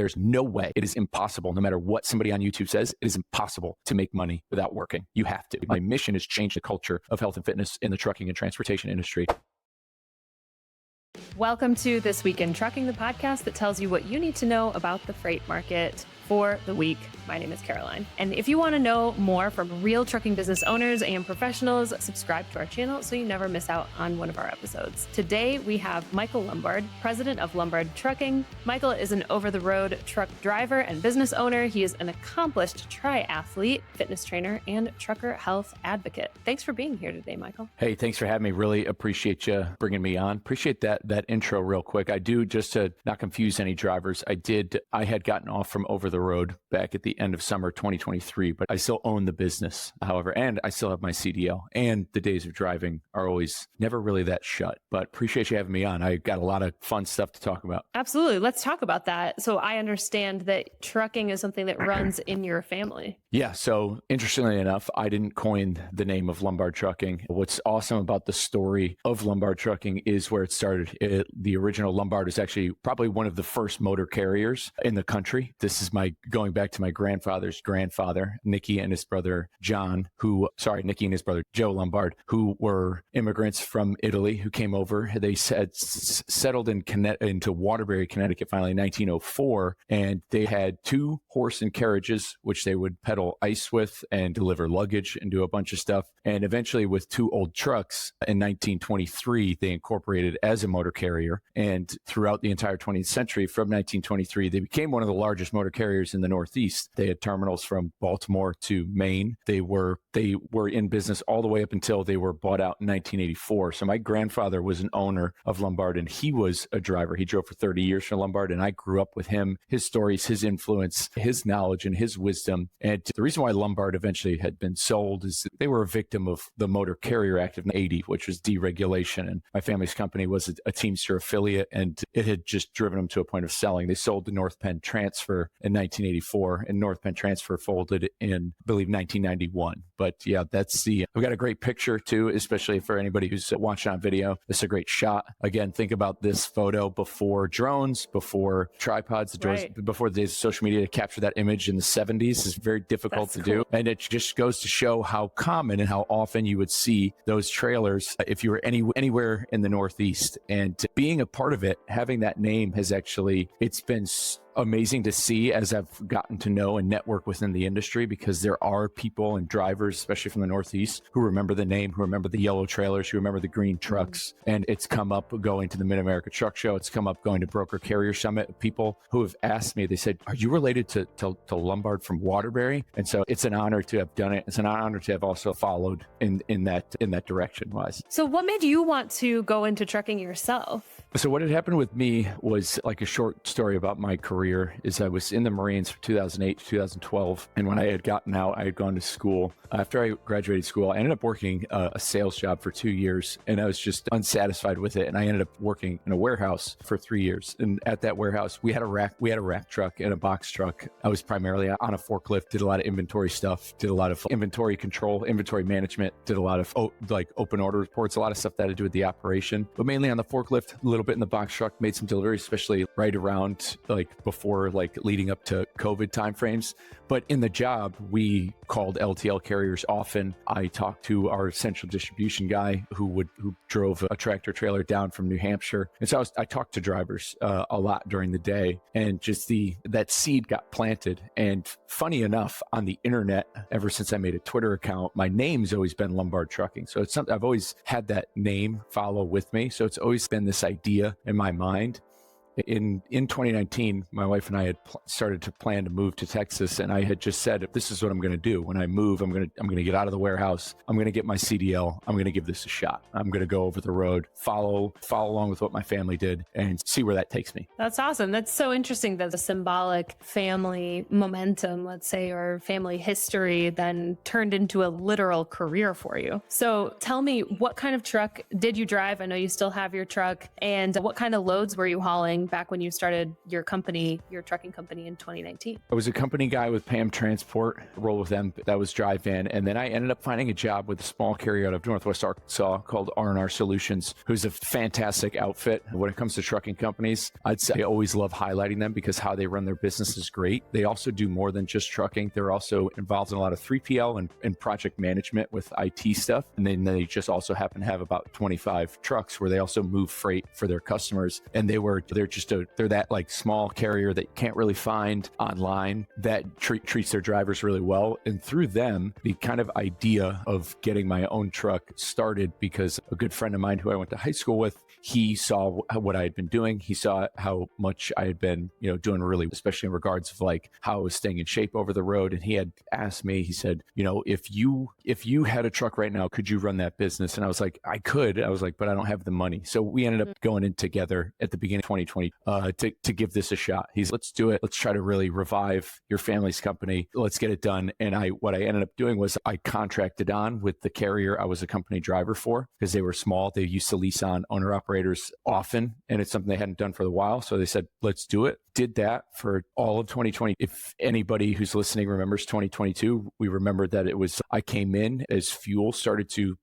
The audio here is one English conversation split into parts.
There's no way. It is impossible. No matter what somebody on YouTube says, it is impossible to make money without working. You have to. My mission is change the culture of health and fitness in the trucking and transportation industry. Welcome to This Week in Trucking, the podcast that tells you what you need to know about the freight market for the week. My name is Caroline. And if you want to know more from real trucking business owners and professionals, subscribe to our channel so you never miss out on one of our episodes. Today, we have Michael Lombard, president of Lombard Trucking. Michael is an over-the-road truck driver and business owner. He is an accomplished triathlete, fitness trainer, and trucker health advocate. Thanks for being here today, Michael. Hey, thanks for having me. Really appreciate you bringing me on. Appreciate that intro real quick. I do, just to not confuse any drivers, I had gotten off from over the road back at the end of summer 2023, but I still own the business, however, and I still have my CDL, and the days of driving are always never really that shut, but appreciate you having me on. I got a lot of fun stuff to talk about. Absolutely. Let's talk about that. So I understand that trucking is something that runs in your family. Yeah. So interestingly enough, I didn't coin the name of Lombard Trucking. What's awesome about the story of Lombard Trucking is where it started. The original Lombard is actually probably one of the first motor carriers in the country. This is going back to my grandfather's grandfather, Nicky and his brother Joe Lombard, who were immigrants from Italy who came over. They settled into Waterbury, Connecticut, finally in 1904, and they had 2 horse and carriages, which they would pedal ice with and deliver luggage and do a bunch of stuff. And eventually, with 2 old trucks in 1923, they incorporated as a motor carrier. And throughout the entire 20th century, from 1923, they became one of the largest motor carriers in the Northeast. They had terminals from Baltimore to Maine. They were in business all the way up until they were bought out in 1984. So my grandfather was an owner of Lombard, and he was a driver. He drove for 30 years for Lombard, and I grew up with him, his stories, his influence, his knowledge, and his wisdom. And the reason why Lombard eventually had been sold is that they were a victim of the Motor Carrier Act of 1980, which was deregulation. And my family's company was a Teamster affiliate, and it had just driven them to a point of selling. They sold the North Penn Transfer in 1984, and North Penn Transfer folded in, I believe, 1991. But yeah, I've got a great picture too, especially for anybody who's watching on video. It's a great shot. Again, think about this photo before drones, before tripods, before the days of social media. To capture that image in the 70s is very difficult to do. And it just goes to show how common and how often you would see those trailers if you were anywhere in the Northeast. And being a part of it, having that name it's been amazing to see as I've gotten to know and network within the industry, because there are people and drivers, especially from the Northeast, who remember the name, who remember the yellow trailers, who remember the green trucks. And it's come up going to the Mid-America Truck Show. It's come up going to Broker Carrier Summit. People who have asked me, they said, are you related to Lombard from Waterbury? And so it's an honor to have done it. It's an honor to have also followed in that direction wise. So what made you want to go into trucking yourself? So what had happened with me was like a short story about my career is I was in the Marines from 2008 to 2012. And when I had gotten out, I had gone to school. After I graduated school, I ended up working a sales job for 2 years, and I was just unsatisfied with it. And I ended up working in a warehouse for 3 years. And at that warehouse, we had a rack truck and a box truck. I was primarily on a forklift, did a lot of inventory stuff, did a lot of inventory control, inventory management, did a lot of open order reports, a lot of stuff that had to do with the operation, but mainly on the forklift, a little bit in the box truck, made some deliveries, especially right around before leading up to COVID timeframes. But in the job, we called LTL carriers often. I talked to our central distribution guy who drove a tractor trailer down from New Hampshire. And so I talked to drivers a lot during the day, and just that seed got planted. And funny enough, on the internet, ever since I made a Twitter account, my name's always been Lombard Trucking. So it's something I've always had that name follow with me. So it's always been this idea in my mind. In 2019, my wife and I had started to plan to move to Texas, and I had just said, this is what I'm going to do. When I move, I'm going to get out of the warehouse. I'm going to get my CDL. I'm going to give this a shot. I'm going to go over the road, follow along with what my family did, and see where that takes me. That's awesome. That's so interesting that the symbolic family momentum, let's say, or family history then turned into a literal career for you. So tell me, what kind of truck did you drive? I know you still have your truck. And what kind of loads were you hauling? doing back when you started your company, your trucking company in 2019? I was a company guy with Pam Transport, rolled with them. That was drive van. And then I ended up finding a job with a small carrier out of Northwest Arkansas called R&R Solutions, who's a fantastic outfit. When it comes to trucking companies, I'd say I always love highlighting them because how they run their business is great. They also do more than just trucking. They're also involved in a lot of 3PL and project management with IT stuff. And then they just also happen to have about 25 trucks where they also move freight for their customers. And they're that like small carrier that you can't really find online that treats their drivers really well. And through them, the kind of idea of getting my own truck started because a good friend of mine who I went to high school with, he saw what I had been doing. He saw how much I had been, doing really, especially in regards of like how I was staying in shape over the road. And he had asked me, he said, if you had a truck right now, could you run that business? And I was like, I could. I was like, but I don't have the money. So we ended up going in together at the beginning of 2020 to give this a shot. Let's do it. Let's try to really revive your family's company. Let's get it done. And what I ended up doing was I contracted on with the carrier I was a company driver for because they were small. They used to lease on owner operators often, and it's something they hadn't done for a while. So they said, let's do it. Did that for all of 2020. If anybody who's listening remembers 2022, we remember that I came in as fuel started to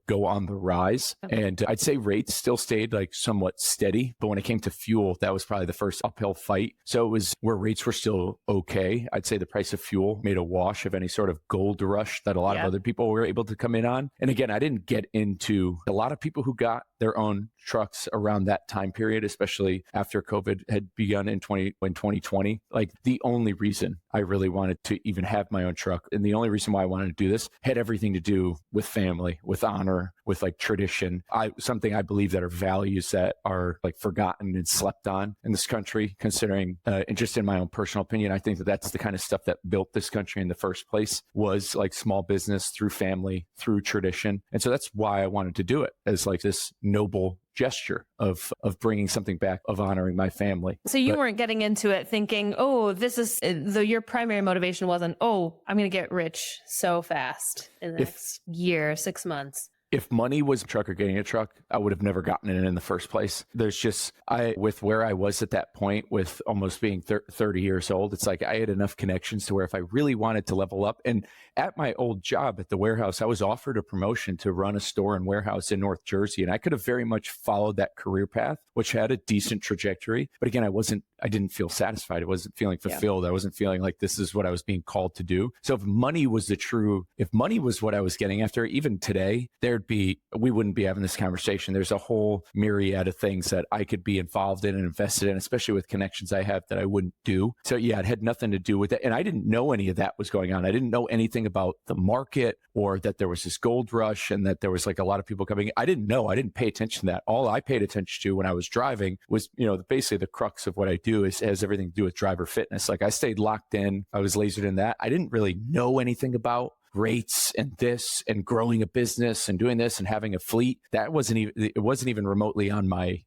go on the rise. And I'd say rates still stayed like somewhat steady. But when it came to fuel, that was probably the first uphill fight. So it was where rates were still okay. I'd say the price of fuel made a wash of any sort of gold rush that a lot of other people were able to come in on. And again, I didn't get into a lot of people who got their own trucks around that time period, especially after COVID had begun in 2020. Like the only reason I really wanted to even have my own truck and the only reason why I wanted to do this had everything to do with family, with honor, with like tradition. Something I believe that are values that are like forgotten and slept on in this country, considering, and just in my own personal opinion, I think that that's the kind of stuff that built this country in the first place was like small business through family, through tradition. And so that's why I wanted to do it as like this noble gesture of bringing something back, of honoring my family. So you weren't getting into it thinking, your primary motivation wasn't, I'm going to get rich so fast in the next year, 6 months. If money was a truck or getting a truck, I would have never gotten it in the first place. With where I was at that point with almost being 30 years old, it's like I had enough connections to where if I really wanted to level up, and at my old job at the warehouse, I was offered a promotion to run a store and warehouse in North Jersey. And I could have very much followed that career path, which had a decent trajectory. But again, I didn't feel satisfied. I wasn't feeling fulfilled. I wasn't feeling like this is what I was being called to do. So if money was what I was getting after, even today, we wouldn't be having this conversation. There's a whole myriad of things that I could be involved in and invested in, especially with connections I have that I wouldn't do. So yeah, it had nothing to do with it. And I didn't know any of that was going on. I didn't know anything about the market or that there was this gold rush and that there was like a lot of people coming. I didn't know. I didn't pay attention to that. All I paid attention to when I was driving was, basically the crux of what I do has everything to do with driver fitness. Like I stayed locked in. I was lasered in that. I didn't really know anything about rates and this and growing a business and doing this and having a fleet. It wasn't even remotely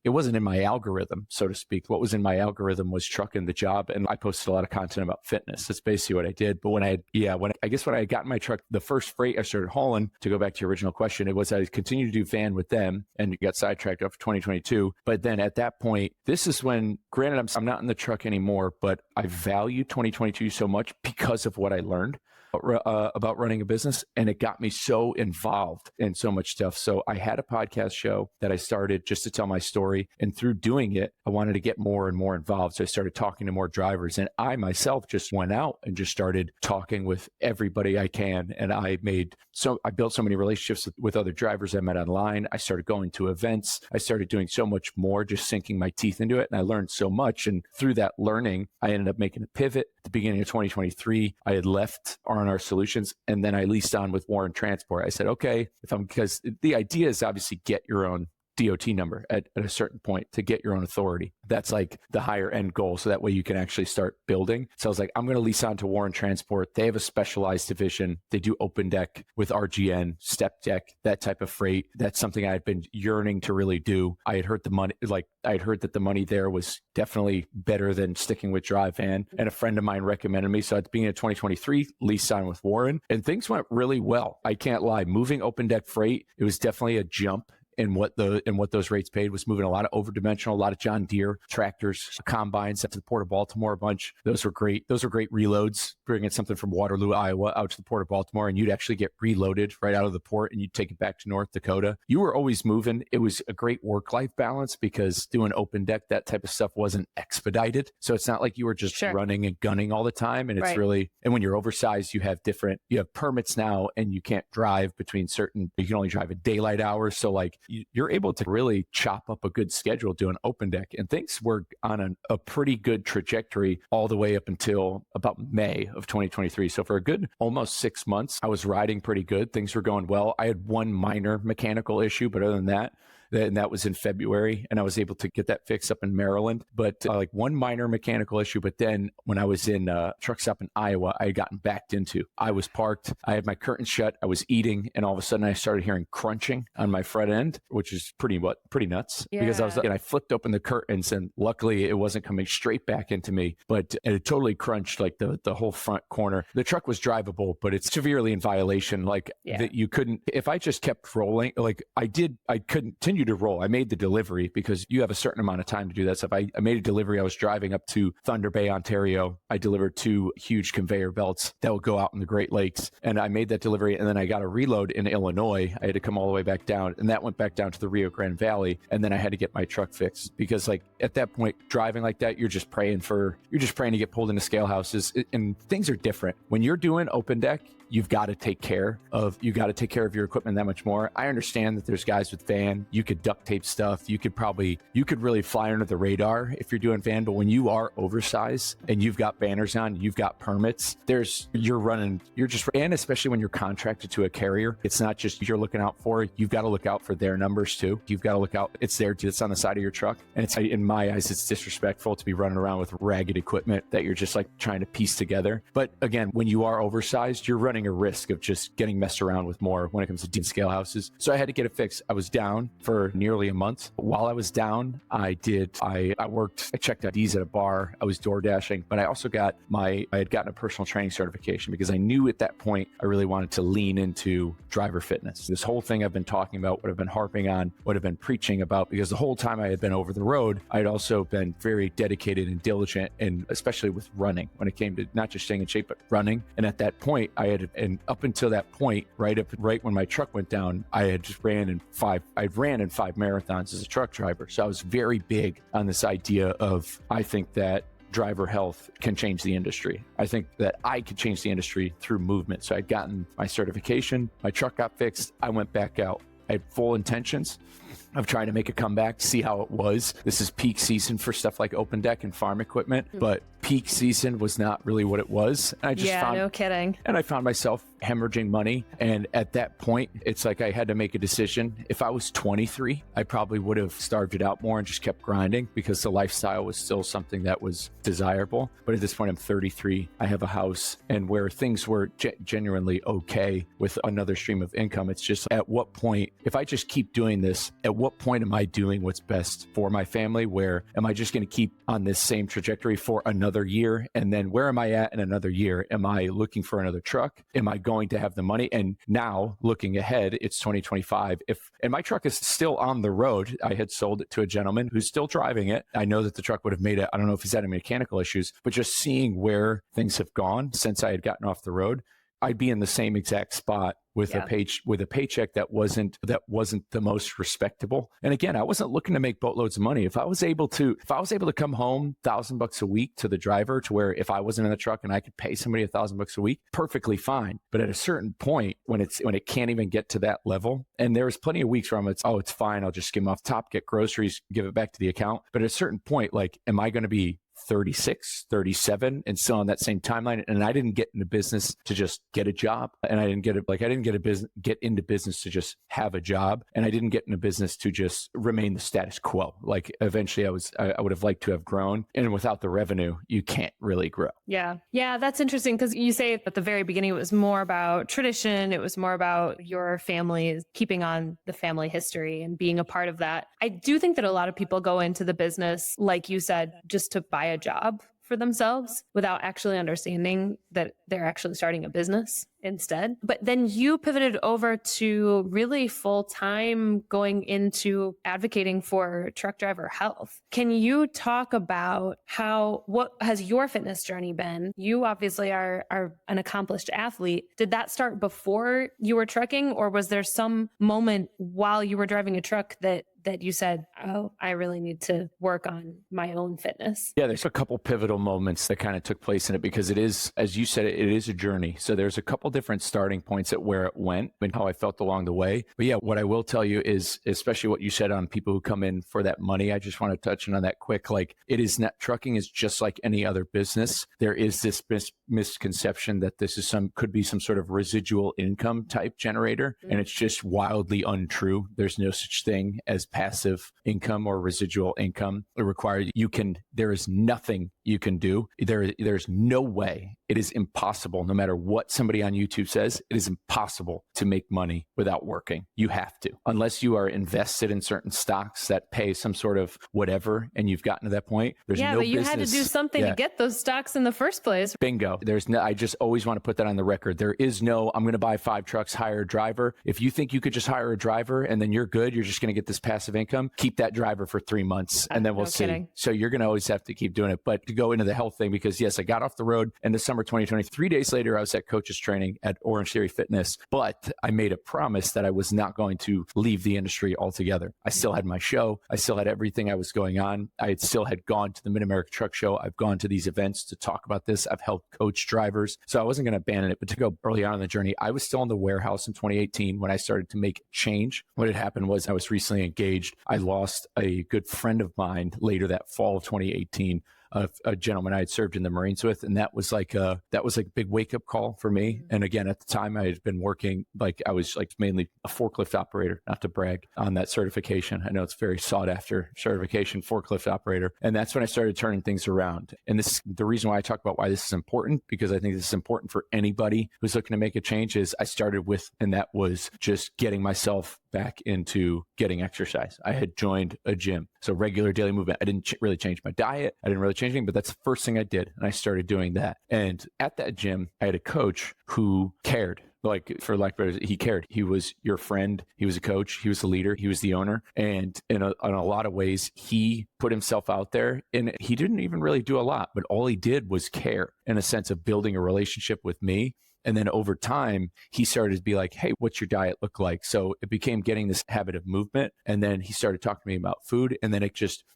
it wasn't in my algorithm, so to speak. What was in my algorithm was trucking the job. And I posted a lot of content about fitness. That's basically what I did. But when I had gotten my truck, the first freight I started hauling, to go back to your original question, it was I continued to do van with them and got sidetracked after 2022. But then at that point, this is when, granted, I'm not in the truck anymore, but I value 2022 so much because of what I learned about running a business, and it got me so involved in so much stuff. So I had a podcast show that I started just to tell my story, and through doing it, I wanted to get more and more involved. So I started talking to more drivers, and I myself just went out and just started talking with everybody I can. And I built so many relationships with other drivers I met online. I started going to events. I started doing so much more, just sinking my teeth into it. And I learned so much. And through that learning, I ended up making a pivot. At the beginning of 2023, I had left R&R Solutions, and then I leased on with Warren Transport. I said, okay, because the idea is obviously get your own DOT number at a certain point to get your own authority. That's like the higher end goal. So that way you can actually start building. So I was like, I'm going to lease on to Warren Transport. They have a specialized division. They do open deck with RGN, step deck, that type of freight. That's something I had been yearning to really do. I had heard that the money there was definitely better than sticking with drive van. And a friend of mine recommended me. So at the beginning of 2023, leased on with Warren, and things went really well. I can't lie. Moving open deck freight, it was definitely a jump in what those rates paid was moving a lot of overdimensional, a lot of John Deere tractors, combines up to the Port of Baltimore a bunch. Those were great reloads, bringing something from Waterloo, Iowa out to the Port of Baltimore, and you'd actually get reloaded right out of the port and you'd take it back to North Dakota. You were always moving. It was a great work-life balance because doing open deck, that type of stuff wasn't expedited. So it's not like you were just running and gunning all the time. And it's and when you're oversized, you have permits now and you can't drive between you can only drive at daylight hours. So like you're able to really chop up a good schedule doing open deck, and things were on a pretty good trajectory all the way up until about May of 2023. So for a good almost 6 months, I was riding pretty good. Things were going well. I had one minor mechanical issue, but other than that, and that was in February, and I was able to get that fixed up in Maryland. But like one minor mechanical issue. But then when I was in truck stop in Iowa, I had gotten backed into. I was parked. I had my curtains shut. I was eating, and all of a sudden I started hearing crunching on my front end, which is pretty nuts. Yeah. Because I flipped open the curtains, and luckily it wasn't coming straight back into me, but it totally crunched like the whole front corner. The truck was drivable, but it's severely in violation. Like that you couldn't. If I just kept rolling, like I continue to roll. I made the delivery because you have a certain amount of time to do that stuff. I made a delivery. I was driving up to Thunder Bay, Ontario. I delivered 2 huge conveyor belts that would go out in the Great Lakes. And I made that delivery. And then I got a reload in Illinois. I had to come all the way back down. And that went back down to the Rio Grande Valley. And then I had to get my truck fixed because like at that point, driving like that, you're just praying to get pulled into scale houses. And things are different. When you're doing open deck, you've got to take care of your equipment that much more. I understand that there's guys with van, you could duct tape stuff. You could really fly under the radar if you're doing van, but when you are oversized and you've got banners on, you've got permits, and especially when you're contracted to a carrier, it's not just you're looking out for, you've got to look out for their numbers too. You've got to look out, it's on the side of your truck. And it's, in my eyes, it's disrespectful to be running around with ragged equipment that you're just like trying to piece together. But again, when you are oversized, you're running a risk of just getting messed around with more when it comes to deep scale houses. So I had to get it fixed. I was down for nearly a month. While I was down, I checked IDs at a bar. I was door dashing, but I also I had gotten a personal training certification because I knew at that point I really wanted to lean into driver fitness. This whole thing I've been talking about, what I've been harping on, what I've been preaching about, because the whole time I had been over the road, I had also been very dedicated and diligent, and especially with running when it came to not just staying in shape, but running. And at that point, and up until that point, right when my truck went down, I ran in 5 marathons as a truck driver. So I was very big on this idea of, I think that driver health can change the industry. I think that I could change the industry through movement. So I'd gotten my certification, my truck got fixed, I went back out. I had full intentions of trying to make a comeback, see how it was. This is peak season for stuff like open deck and farm equipment, but peak season was not really what it was. And no kidding. And I found myself hemorrhaging money. And at that point, it's like I had to make a decision. If I was 23, I probably would have starved it out more and just kept grinding because the lifestyle was still something that was desirable. But at this point, I'm 33. I have a house, and where things were genuinely okay with another stream of income, it's just at what point, if I just keep doing this, at what point am I doing what's best for my family? Where am I just going to keep on this same trajectory for another year? And then where am I at in another year? Am I looking for another truck? Am I going to have the money? And now looking ahead, it's 2025. And my truck is still on the road. I had sold it to a gentleman who's still driving it. I know that the truck would have made it. I don't know if he's had any mechanical issues, but just seeing where things have gone since I had gotten off the road, I'd be in the same exact spot with a paycheck that wasn't the most respectable. And again, I wasn't looking to make boatloads of money. If I was able to come home $1,000 a week to the driver, to where if I wasn't in the truck and I could pay somebody $1,000 a week, perfectly fine. But at a certain point, when it can't even get to that level, and there was plenty of weeks where it's fine, I'll just skim off top, get groceries, give it back to the account. But at a certain point, like, am I going to be 36, 37 and still on that same timeline? And I didn't get into business to just get a job, and I didn't get into business to just have a job, and I didn't get into business to just remain the status quo. Like, eventually I would have liked to have grown, and without the revenue, you can't really grow. Yeah, that's interesting, because you say at the very beginning it was more about tradition, it was more about your family, keeping on the family history and being a part of that. I do think that a lot of people go into the business, like you said, just to buy a job for themselves without actually understanding that they're actually starting a business instead. But then you pivoted over to really full-time going into advocating for truck driver health. Can you talk about what has your fitness journey been? You obviously are an accomplished athlete. Did that start before you were trucking, or was there some moment while you were driving a truck that you said, oh, I really need to work on my own fitness? Yeah, there's a couple pivotal moments that kind of took place in it because it is, as you said, it is a journey. So there's a couple different starting points at where it went and how I felt along the way. But yeah, what I will tell you is, especially what you said on people who come in for that money, I just want to touch on that quick. Like, it is not, trucking is just like any other business. There is this misconception that this is could be some sort of residual income type generator. And it's just wildly untrue. There's no such thing as passive income or residual income. There is nothing you can do. There's no way. It is impossible. No matter what somebody on YouTube says, it is impossible to make money without working. You have to, unless you are invested in certain stocks that pay some sort of whatever, and you've gotten to that point. There's no but you business. had to do something to get those stocks in the first place. Bingo. I just always want to put that on the record. There is no, I'm going to buy 5 trucks, hire a driver. If you think you could just hire a driver and then you're good, you're just going to get this passive income, keep that driver for 3 months and then we'll see. Kidding. So you're going to always have to keep doing it. But to go into the health thing, because yes, I got off the road in the summer 2020. 3 days later, I was at coaches training at Orange Theory Fitness, but I made a promise that I was not going to leave the industry altogether. I still had my show. I still had everything I was going on. I still had gone to the Mid-America Truck Show. I've gone to these events to talk about this. I've helped coach drivers. So I wasn't going to abandon it, but to go early on in the journey, I was still in the warehouse in 2018 when I started to make change. What had happened was I was recently engaged. I lost a good friend of mine later that fall of 2018. A gentleman I had served in the Marines with. And that was like a big wake up call for me. And again, at the time I had been working, I was mainly a forklift operator, not to brag on that certification. I know it's very sought after certification, forklift operator. And that's when I started turning things around. And the reason why I talk about why this is important, because I think this is important for anybody who's looking to make a change, is I started with, and that was just getting myself back into getting exercise. I had joined a gym. So regular daily movement. I didn't really change my diet. I didn't really change anything, but that's the first thing I did. And I started doing that. And at that gym, I had a coach who cared. He cared. He was your friend. He was a coach. He was the leader. He was the owner. And in a lot of ways, he put himself out there, and he didn't even really do a lot, but all he did was care in a sense of building a relationship with me. And then over time, he started to be like, hey, what's your diet look like? So it became getting this habit of movement. And then he started talking to me about food. And then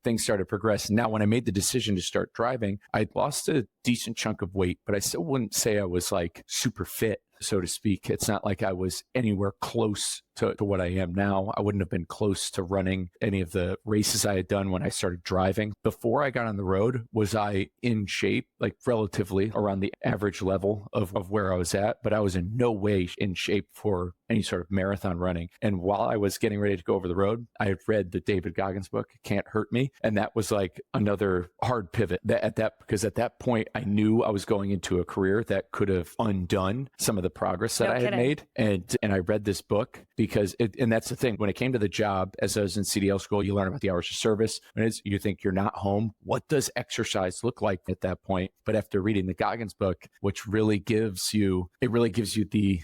things started to progress. Now, when I made the decision to start driving, I lost a decent chunk of weight, but I still wouldn't say I was super fit, so to speak. It's not like I was anywhere close to what I am now. I wouldn't have been close to running any of the races I had done when I started driving. Before I got on the road, was I in shape, relatively around the average level of where I was at, but I was in no way in shape for any sort of marathon running. And while I was getting ready to go over the road, I had read the David Goggins book, Can't Hurt Me. And that was another hard pivot because at that point, I knew I was going into a career that could have undone some of the progress that I had made. And I read this book because and that's the thing. When it came to the job, as I was in CDL school, you learn about the hours of service. And you think you're not home. What does exercise look like at that point? But after reading the Goggins book, which really gives you the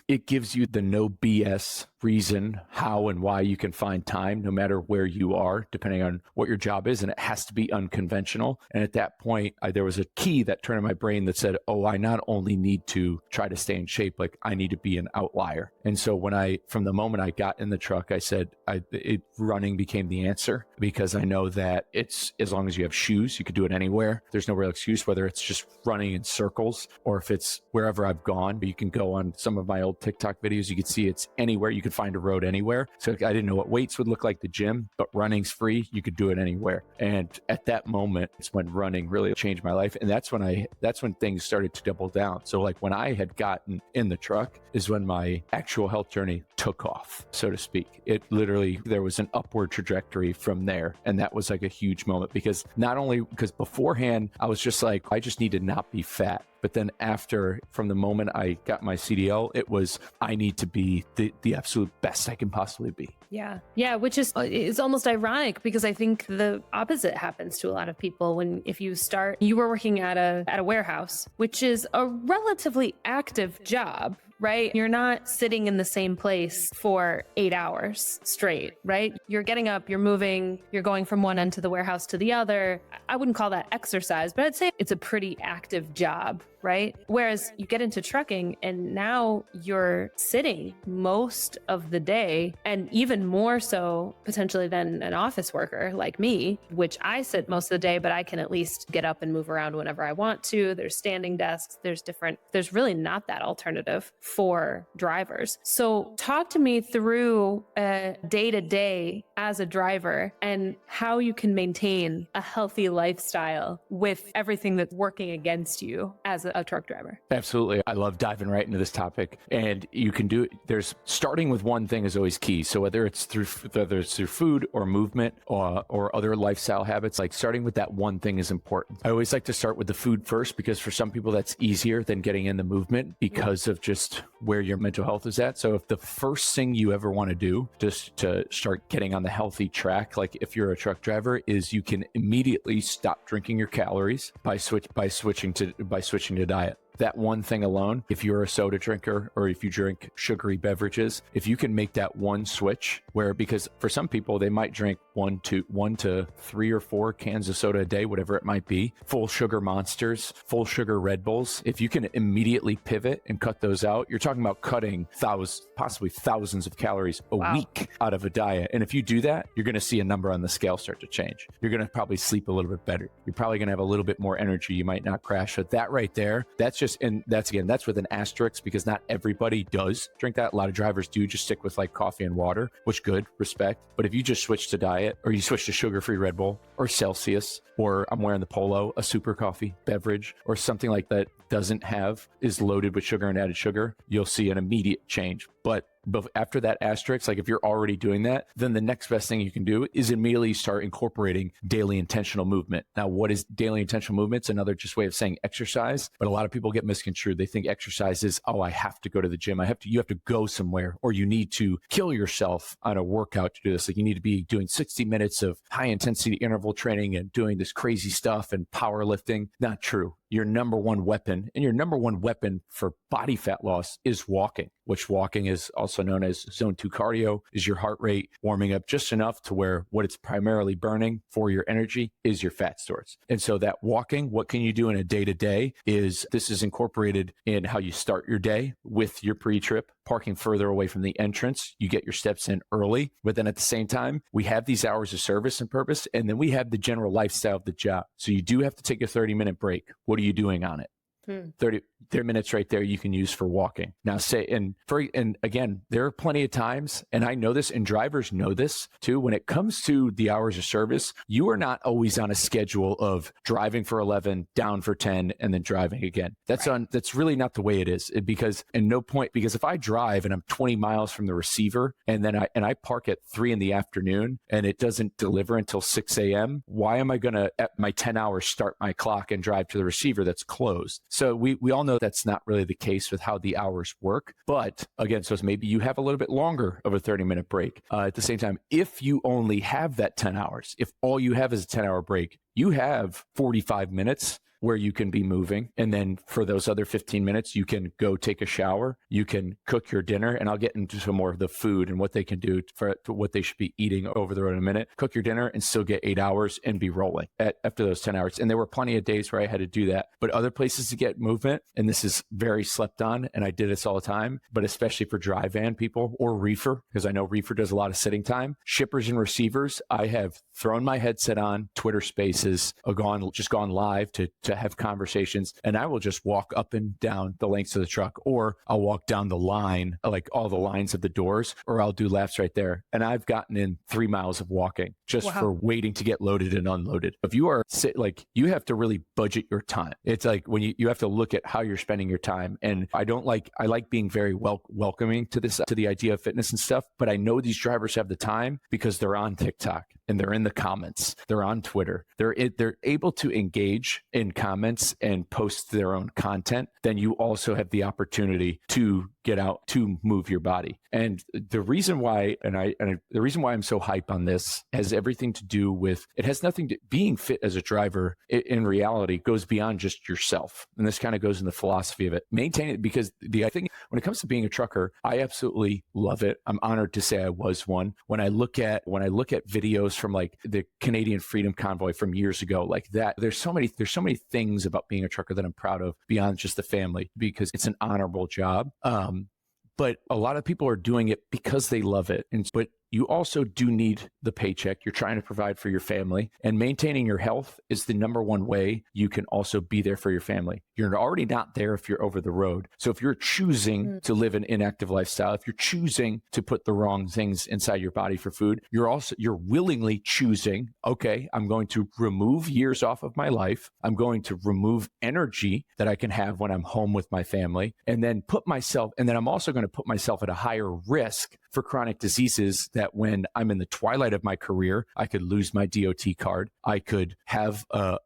no BS reason how and why you can find time no matter where you are, depending on what your job is. And it has to be unconventional. And at that point, there was a key that turned in my brain that said, oh, I not only need to try to stay in shape, I need to be an outlier. And so from the moment I got in the truck, I said, running became the answer, because I know that it's, as long as you have shoes, you could do it anywhere. There's no real excuse, whether it's just running in circles or if it's wherever I've gone. But you can go on some of my old TikTok videos. You can see it's anywhere. You could find a road anywhere. So I didn't know what weights would look like at the gym, but running's free. You could do it anywhere. And at that moment, it's when running really changed my life. And that's when things started to double down. So when I had gotten in the truck is when my actual health journey took off, so to speak. It literally, there was an upward trajectory from there. And that was a huge moment, because not only because beforehand I was just I just need to not be fat. But then from the moment I got my CDL, it was, I need to be the absolute best I can possibly be. Yeah. Yeah. Which is, it's almost ironic because I think the opposite happens to a lot of people. If you were working at a warehouse, which is a relatively active job, right? You're not sitting in the same place for 8 hours straight, right? You're getting up, you're moving, you're going from one end to the warehouse to the other. I wouldn't call that exercise, but I'd say it's a pretty active job, right? Whereas you get into trucking and now you're sitting most of the day, and even more so potentially than an office worker like me, which I sit most of the day, but I can at least get up and move around whenever I want to. There's standing desks, there's really not that alternative for drivers. So talk to me through a day-to-day as a driver and how you can maintain a healthy lifestyle with everything that's working against you as a truck driver. Absolutely. I love diving right into this topic, and you can do it. Starting with one thing is always key. So whether it's through food or movement or other lifestyle habits, like starting with that one thing is important. I always like to start with the food first, because for some people that's easier than getting in the movement because of just where your mental health is at. So if the first thing you ever want to do just to start getting on the healthy track, like if you're a truck driver, is you can immediately stop drinking your calories by switching to diet. That one thing alone, if you're a soda drinker or if you drink sugary beverages, if you can make that one switch because for some people, they might drink 1 to 3 or 4 cans of soda a day, whatever it might be, full sugar Monsters, full sugar Red Bulls. If you can immediately pivot and cut those out, you're talking about cutting possibly thousands of calories a week out of a diet. And if you do that, you're going to see a number on the scale start to change. You're going to probably sleep a little bit better. You're probably going to have a little bit more energy. You might not crash. But that right there, that's with an asterisk, because not everybody does drink that. A lot of drivers do just stick with like coffee and water, which good, respect. But if you just switch to diet, or you switch to sugar-free Red Bull or Celsius, or I'm wearing the Polo, a super coffee beverage, or something like that is loaded with sugar and added sugar, you'll see an immediate change. But after that asterisk, like if you're already doing that, then the next best thing you can do is immediately start incorporating daily intentional movement. Now, what is daily intentional movement? It's another just way of saying exercise, but a lot of people get misconstrued. They think exercise is, I have to go to the gym. You have to go somewhere, or you need to kill yourself on a workout to do this. Like you need to be doing 60 minutes of high intensity interval training and doing this crazy stuff and powerlifting. Not true. Your number one weapon for body fat loss is walking, which walking is also known as zone 2 cardio, is your heart rate warming up just enough to where what it's primarily burning for your energy is your fat stores. And so that walking, what can you do in a day-to-day this is incorporated in how you start your day with your pre-trip, parking further away from the entrance. You get your steps in early, but then at the same time, we have these hours of service and purpose, and then we have the general lifestyle of the job. So you do have to take a 30-minute break. What are you doing on it? 30 minutes right there you can use for walking. Now and again, there are plenty of times, and I know this, and drivers know this too, when it comes to the hours of service, you are not always on a schedule of driving for 11, down for 10, and then driving again. That's really not the way it is, because if I drive and I'm 20 miles from the receiver and then I park at 3 p.m. and it doesn't deliver until 6 a.m., why am I going to at my 10 hours start my clock and drive to the receiver that's closed? So we all know that's not really the case with how the hours work. But again, so maybe you have a little bit longer of a 30-minute break. At the same time, if you only have that 10 hours, if all you have is a 10-hour break, you have 45 minutes where you can be moving. And then for those other 15 minutes, you can go take a shower, you can cook your dinner, and I'll get into some more of the food and what they can do for what they should be eating over the road in a minute. Cook your dinner and still get 8 hours and be rolling after those 10 hours. And there were plenty of days where I had to do that. But other places to get movement, and this is very slept on, and I did this all the time, but especially for dry van people or reefer, because I know reefer does a lot of sitting time. Shippers and receivers, I have thrown my headset on, Twitter Spaces, gone live to have conversations, and I will just walk up and down the lengths of the truck, or I'll walk down the line, like all the lines of the doors, or I'll do laps right there. And I've gotten in 3 miles of walking just for waiting to get loaded and unloaded. If you are you have to really budget your time. It's like when you have to look at how you're spending your time. And I like being very welcoming to the idea of fitness and stuff, but I know these drivers have the time because they're on TikTok and they're in the comments. They're on Twitter. They're able to engage in comments and post their own content. Then you also have the opportunity to get out to move your body. And the reason why, the reason why I'm so hype on this has everything to do with, it has nothing to, being fit as a driver in reality goes beyond just yourself. And this kind of goes in the philosophy of it. Maintain it, because I think when it comes to being a trucker, I absolutely love it. I'm honored to say I was one. When I look at videos from like the Canadian Freedom Convoy from years ago, like that, there's so many things about being a trucker that I'm proud of beyond just the family, because it's an honorable job. But a lot of people are doing it because they love it. But you also do need the paycheck. You're trying to provide for your family, and maintaining your health is the number one way you can also be there for your family. You're already not there if you're over the road. So if you're choosing to live an inactive lifestyle, if you're choosing to put the wrong things inside your body for food, you're willingly choosing, okay, I'm going to remove years off of my life. I'm going to remove energy that I can have when I'm home with my family, and then I'm also going to put myself at a higher risk for chronic diseases that when I'm in the twilight of my career, I could lose my DOT card. I could have a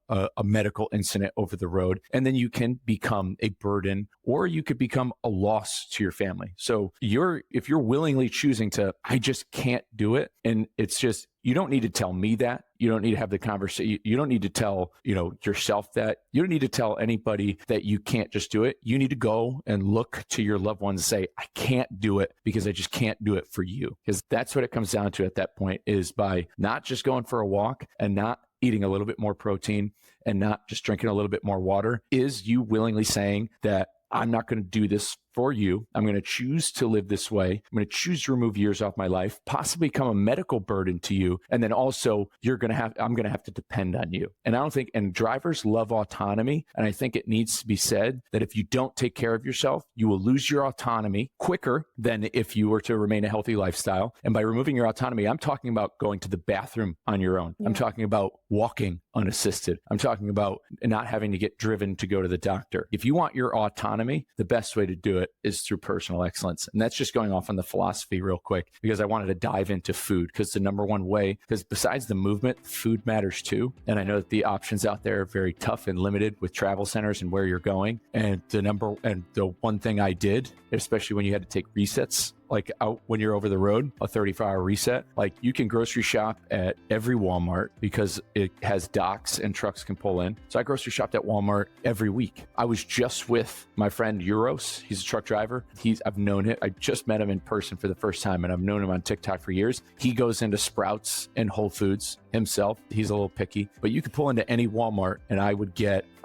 medical incident over the road, and then you can become a burden, or you could become a loss to your family. So if you're willingly choosing to, I just can't do it. And it's just, you don't need to tell me that. You don't need to have the conversation. You don't need to tell, yourself that. You don't need to tell anybody that you can't just do it. You need to go and look to your loved ones and say, I can't do it because I just can't do it for you. Because that's what it comes down to at that point, is by not just going for a walk and not eating a little bit more protein and not just drinking a little bit more water, is you willingly saying that I'm not going to do this for you. I'm going to choose to live this way. I'm going to choose to remove years off my life, possibly become a medical burden to you. And then also I'm going to have to depend on you. And drivers love autonomy. And I think it needs to be said that if you don't take care of yourself, you will lose your autonomy quicker than if you were to remain a healthy lifestyle. And by removing your autonomy, I'm talking about going to the bathroom on your own. Yeah. I'm talking about walking unassisted. I'm talking about not having to get driven to go to the doctor. If you want your autonomy, the best way to do it is through personal excellence. And that's just going off on the philosophy real quick, because I wanted to dive into food, because the number one way, because besides the movement, food matters too. And I know that the options out there are very tough and limited with travel centers and where you're going. And the one thing I did, especially when you had to take resets, like out when you're over the road, a 34-hour reset, like you can grocery shop at every Walmart because it has docks and trucks can pull in. So I grocery shopped at Walmart every week. I was just with my friend Euros. He's a truck driver. I've known him. I just met him in person for the first time, and I've known him on TikTok for years. He goes into Sprouts and Whole Foods himself. He's a little picky, but you could pull into any Walmart, and I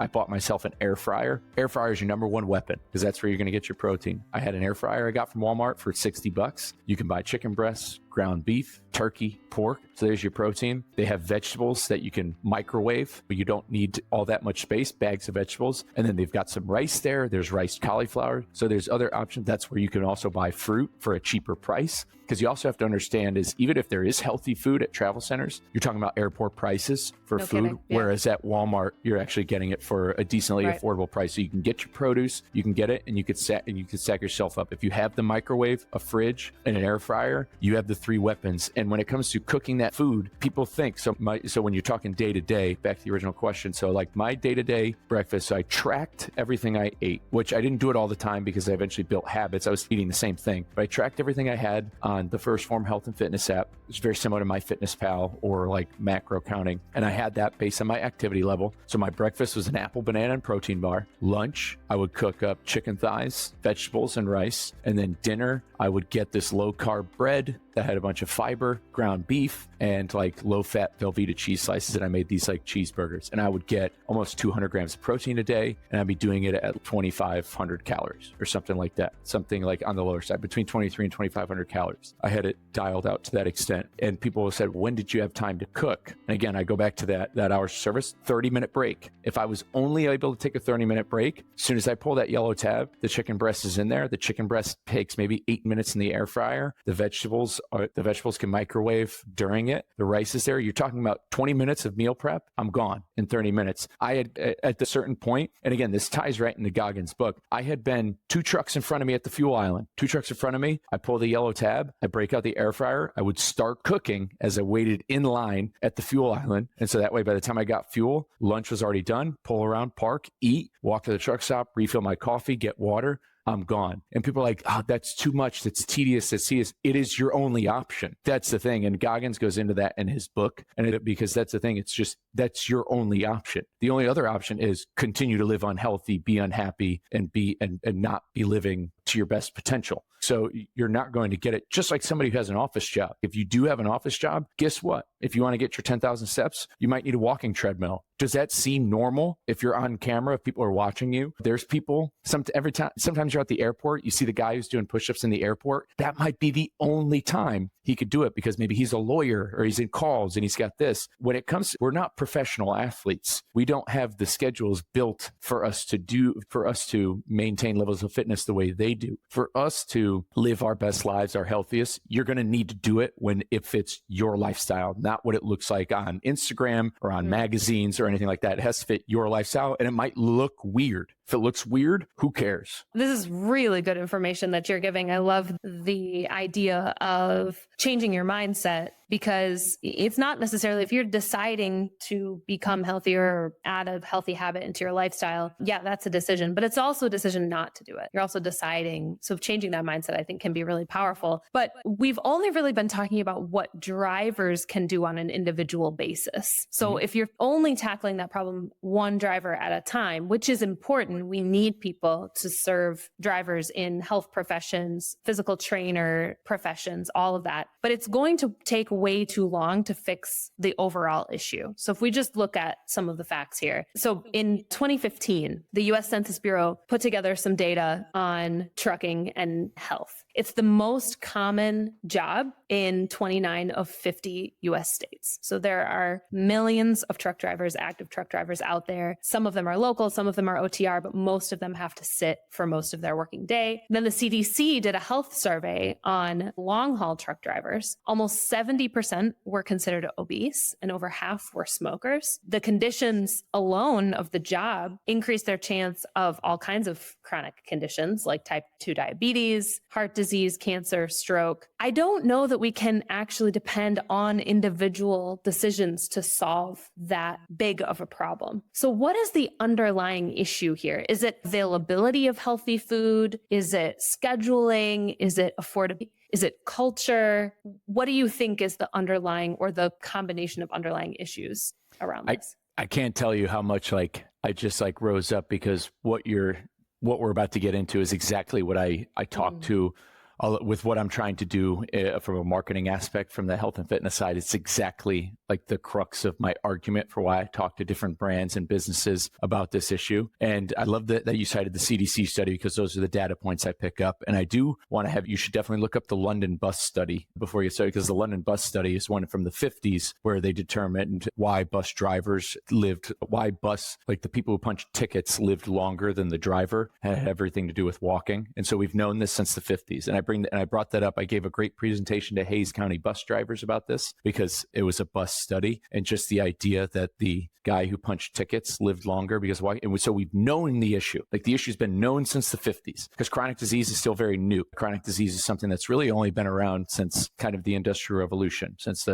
bought myself an air fryer. Air fryer is your number one weapon, because that's where you're going to get your protein. I had an air fryer I got from Walmart for $60. You can buy chicken breasts, ground beef, turkey, pork. So there's your protein. They have vegetables that you can microwave, but you don't need all that much space, bags of vegetables. And then they've got some rice there. There's riced cauliflower. So there's other options. That's where you can also buy fruit for a cheaper price. Because you also have to understand is even if there is healthy food at travel centers, you're talking about airport prices for food. Yeah. Whereas at Walmart, you're actually getting it for a decently affordable price. So you can get your produce, you can get it, and you could stack yourself up. If you have the microwave, a fridge, and an air fryer, you have the three weapons. And when it comes to cooking that food, people think, so when you're talking day to day, back to the original question, so like my day-to-day breakfast, so I tracked everything I ate, which I didn't do it all the time because I eventually built habits. I was eating the same thing, but I tracked everything I had on the First Form Health and Fitness app. It's very similar to MyFitnessPal or like macro counting. And I had that based on my activity level. So my breakfast was an apple, banana, and protein bar. Lunch, I would cook up chicken thighs, vegetables, and rice. And then dinner, I would get this low carb bread that had a bunch of fiber, ground beef, and like low fat Velveeta cheese slices. And I made these like cheeseburgers. And I would get almost 200 grams of protein a day. And I'd be doing it at 2,500 calories or something like that. Something like on the lower side, between 23 and 2,500 calories. I had it dialed out to that extent. And people said, when did you have time to cook? And again, I go back to that hour service, 30-minute break. If I was only able to take a 30-minute break, as soon as I pull that yellow tab, the chicken breast is in there. The chicken breast takes maybe 8 minutes in the air fryer. The vegetables the vegetables can microwave during it. The rice is there. You're talking about 20 minutes of meal prep. I'm gone in 30 minutes. I had at the certain point, and again, this ties right into Goggins' book. I had been 2 trucks in front of me at the fuel island, 2 trucks in front of me. I pull the yellow tab. I break out the air fryer. I would start cooking as I waited in line at the fuel island. And so that way, by the time I got fuel, lunch was already done, pull around, park, eat, walk to the truck stop, refill my coffee, get water. I'm gone. And people are like, oh, that's too much. That's tedious. It is your only option. That's the thing. And Goggins goes into that in his book. And because that's the thing. It's just, that's your only option. The only other option is continue to live unhealthy, be unhappy, and not be living to your best potential. So you're not going to get it. Just like somebody who has an office job. If you do have an office job, guess what? If you want to get your 10,000 steps, you might need a walking treadmill. Does that seem normal if you're on camera, if people are watching you? There's people, sometimes you're at the airport, you see the guy who's doing push-ups in the airport. That might be the only time he could do it because maybe he's a lawyer or he's in calls and he's got this. When it comes, we're not professional athletes. We don't have the schedules built for us to maintain levels of fitness the way they do. For us to live our best lives, our healthiest, you're going to need to do it when it fits your lifestyle, not what it looks like on Instagram or on magazines or anything like that. It has to fit your lifestyle, and it might look weird. If it looks weird, who cares? This is really good information that you're giving. I love the idea of changing your mindset, because it's not necessarily, if you're deciding to become healthier or add a healthy habit into your lifestyle, yeah, that's a decision, but it's also a decision not to do it. You're also deciding. So changing that mindset, I think, can be really powerful. But we've only really been talking about what drivers can do on an individual basis. So if you're only tackling that problem one driver at a time, which is important, we need people to serve drivers in health professions, physical trainer professions, all of that. But it's going to take way too long to fix the overall issue. So if we just look at some of the facts here. So in 2015, the US Census Bureau put together some data on trucking and health. It's the most common job in 29 of 50 US states. So there are millions of truck drivers, active truck drivers out there. Some of them are local, some of them are OTR, but most of them have to sit for most of their working day. Then the CDC did a health survey on long haul truck drivers. Almost 70% were considered obese and over half were smokers. The conditions alone of the job increased their chance of all kinds of chronic conditions like type 2 diabetes, heart disease, cancer, stroke. I don't know that we can actually depend on individual decisions to solve that big of a problem. So what is the underlying issue here? Is it availability of healthy food? Is it scheduling? Is it affordability? Is it culture? What do you think is the underlying or the combination of underlying issues around this? I can't tell you how much I just rose up, because what we're about to get into is exactly what I talk to with what I'm trying to do from a marketing aspect, from the health and fitness side. It's exactly like the crux of my argument for why I talk to different brands and businesses about this issue. And I love that you cited the CDC study, because those are the data points I pick up. And I do want to you should definitely look up the London bus study before you start, because the London bus study is one from the 50s where they determined why bus drivers the people who punched tickets lived longer than the driver. It had everything to do with walking. And so we've known this since the 50s. And I brought that up. I gave a great presentation to Hayes County bus drivers about this, because it was a bus study, and just the idea that the guy who punched tickets lived longer because why? And so we've known the issue. The issue's been known since the 50s, because chronic disease is still very new. Chronic disease is something that's really only been around since kind of the Industrial Revolution, since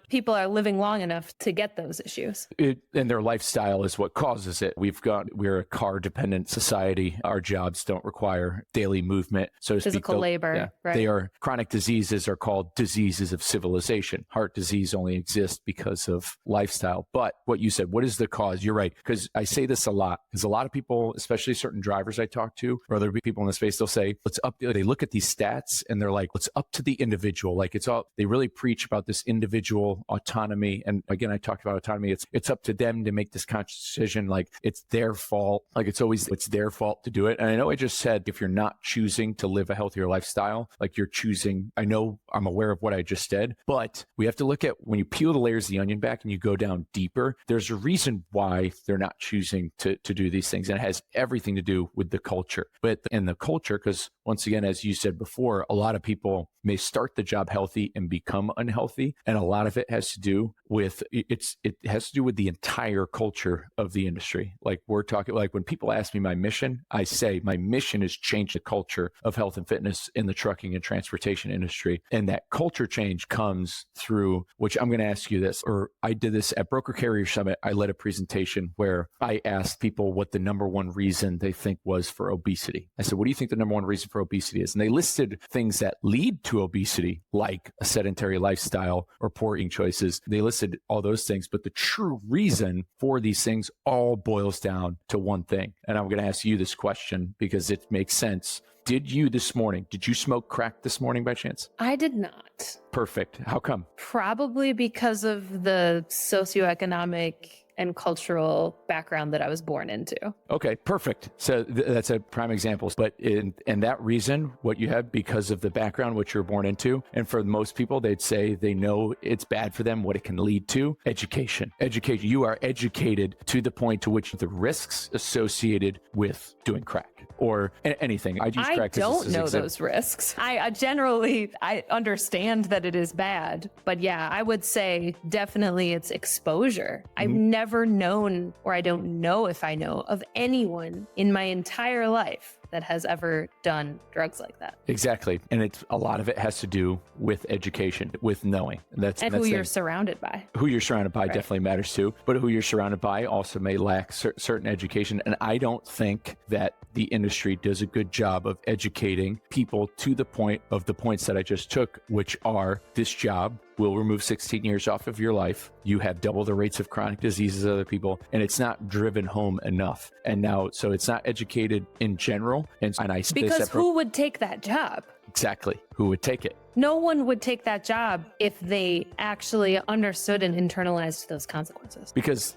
people are living long enough to get those issues. And their lifestyle is what causes it. We're a car dependent society. Our jobs don't require daily movement, so to speak. Physical labor. Yeah, right. Chronic diseases are called diseases of civilization. Heart disease only exists because of lifestyle. But what you said, what is the cause? You're right, because I say this a lot, because a lot of people, especially certain drivers I talk to, or other people in the space, they'll say, they look at these stats and they're like, it's up to the individual. They really preach about this individual autonomy. And again, I talked about autonomy. It's up to them to make this conscious decision. It's their fault. It's their fault to do it. And I know I just said, if you're not choosing to live a healthier lifestyle, you're choosing, I know I'm aware of what I just said, but we have to look at when you peel the layers of the onion back and you go down deeper, there's a reason why they're not choosing to do these things. And it has everything to do with the culture. But in the culture, because once again, as you said before, a lot of people may start the job healthy and become unhealthy. And a lot of it has to do with it has to do with the entire culture of the industry. Like we're talking, like when people ask me my mission, I say my mission is change the culture of health and fitness in the trucking and transportation industry. And that culture change comes through, which I'm going to ask you this, or I did this at Broker Carrier Summit. I led a presentation where I asked people what the number one reason they think was for obesity. I said, what do you think the number one reason for obesity is? And they listed things that lead to obesity, like a sedentary lifestyle or poor eating choices. They listed all those things, but the true reason for these things all boils down to one thing. And I'm going to ask you this question because it makes sense. Did you smoke crack this morning by chance? I did not. Perfect. How come? Probably because of the socioeconomic and cultural background that I was born into. Okay, perfect. So that's a prime example. But in that reason, what you have because of the background, what you're born into, and for most people, they'd say they know it's bad for them, what it can lead to, education. Education. You are educated to the point to which the risks associated with doing crack or anything. I don't know those risks. I generally understand that it is bad, but yeah, I would say definitely it's exposure. I've never known, or I don't know if I know of anyone in my entire life that has ever done drugs like that. Exactly. And a lot of it has to do with education, with knowing. That's who you're surrounded by. Who you're surrounded by definitely matters too, but who you're surrounded by also may lack certain education. And I don't think that the industry does a good job of educating people to the point of the points that I just took, which are this job will remove 16 years off of your life. You have double the rates of chronic diseases as other people, and it's not driven home enough. And now, so it's not educated in general. And I because who would take that job? Exactly. Who would take it? No one would take that job if they actually understood and internalized those consequences. Because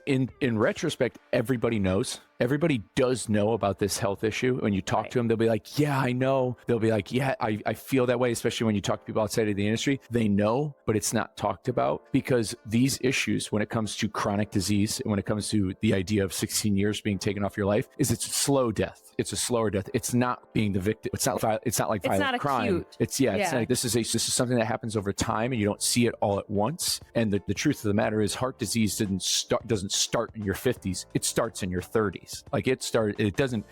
in retrospect, everybody knows. Everybody does know about this health issue. When you talk to them, they'll be like, yeah, I know. They'll be like, yeah, I feel that way, especially when you talk to people outside of the industry. They know, but it's not talked about because these issues, when it comes to chronic disease, when it comes to the idea of 16 years being taken off your life, it's a slow death. It's a slower death. It's not being the victim. It's not like violent crime. Acute. It's like this is something that happens over time and you don't see it all at once. And the truth of the matter is heart disease doesn't start in your 50s. It starts in your 30s. Like it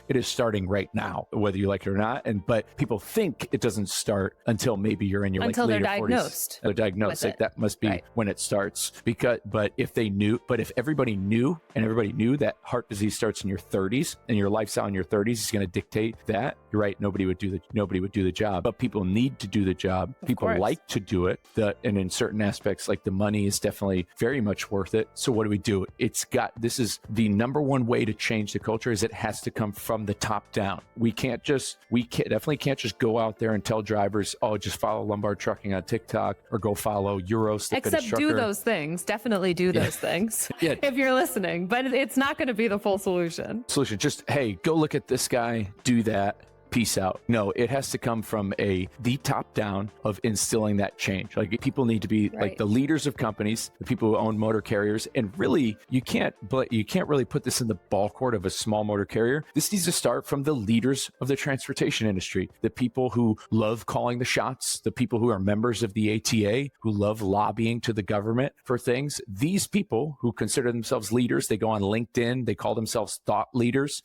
is starting right now, whether you like it or not. But people think it doesn't start until maybe you're in your later 40s. Until they're diagnosed. They're diagnosed. Like that must be when it starts. But if everybody knew that heart disease starts in your 30s and your lifestyle in your 30s is going to dictate that, you're right. Nobody would do the job, but people need to do the job. People like to do it. And in certain aspects, like the money is definitely very much worth it. So what do? This is the number one way to change the culture is it has to come from the top down. We definitely can't just go out there and tell drivers, oh, just follow Lombard Trucking on TikTok or go follow Euros. Except do those things. Definitely do those things if you're listening, but it's not going to be the full solution. Just, hey, go look at this guy, do that. Peace out. No, it has to come from the top down of instilling that change. Like people need to be like the leaders of companies, the people who own motor carriers. And really, you can't really put this in the ball court of a small motor carrier. This needs to start from the leaders of the transportation industry, the people who love calling the shots, the people who are members of the ATA, who love lobbying to the government for things. These people who consider themselves leaders, they go on LinkedIn, they call themselves thought leaders.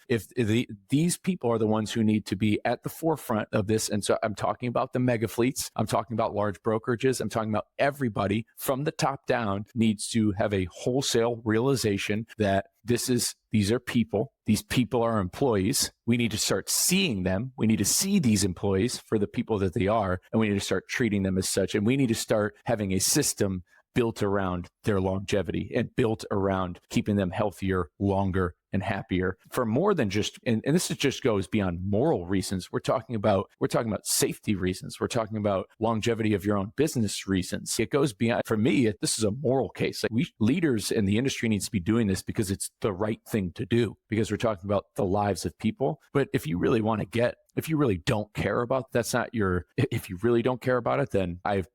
These people are the ones who need to be at the forefront of this. And so I'm talking about the mega fleets. I'm talking about large brokerages. I'm talking about everybody from the top down needs to have a wholesale realization that these are people. These people are employees. We need to start seeing them. We need to see these employees for the people that they are, and we need to start treating them as such. And we need to start having a system built around their longevity and built around keeping them healthier, longer, and happier for more than just, and this is just goes beyond moral reasons. We're talking about safety reasons. We're talking about longevity of your own business reasons. It goes beyond, for me, this is a moral case. Like, we leaders in the industry needs to be doing this because it's the right thing to do, because we're talking about the lives of people. But if you really don't care about, if you really don't care about it, then I have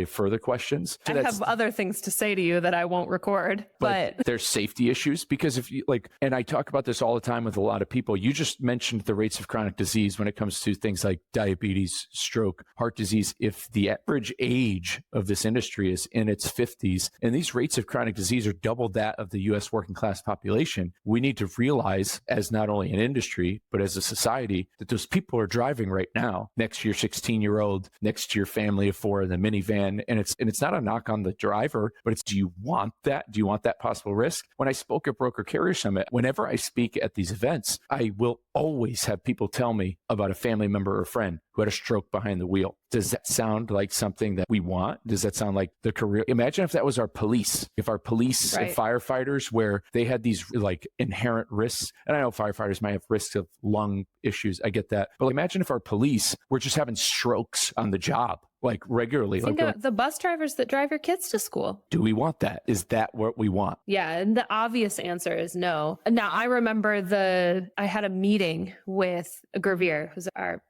further questions. I have other things to say to you that I won't record, but there's safety issues, because if you and I talk about this all the time with a lot of people, you just mentioned the rates of chronic disease when it comes to things like diabetes, stroke, heart disease. If the average age of this industry is in its 50s, and these rates of chronic disease are double that of the U.S. working class population, we need to realize, as not only an industry, but as a society, that those people are driving right now next to your 16-year-old, next to your family of four in the minivan. And it's not a knock on the driver, but it's, do you want that? Do you want that possible risk? When I spoke at Broker Carrier Summit, whenever I speak at these events, I will always have people tell me about a family member or friend who had a stroke behind the wheel. Does that sound like something that we want? Does that sound like the career? Imagine if that was our police, if our police and firefighters, where they had these like inherent risks. And I know firefighters might have risks of lung issues. I get that. But imagine if our police were just having strokes on the job, like regularly. Think of the bus drivers that drive your kids to school. Do we want that? Is that what we want? Yeah. And the obvious answer is no. Now, I remember I had a meeting with Gravir,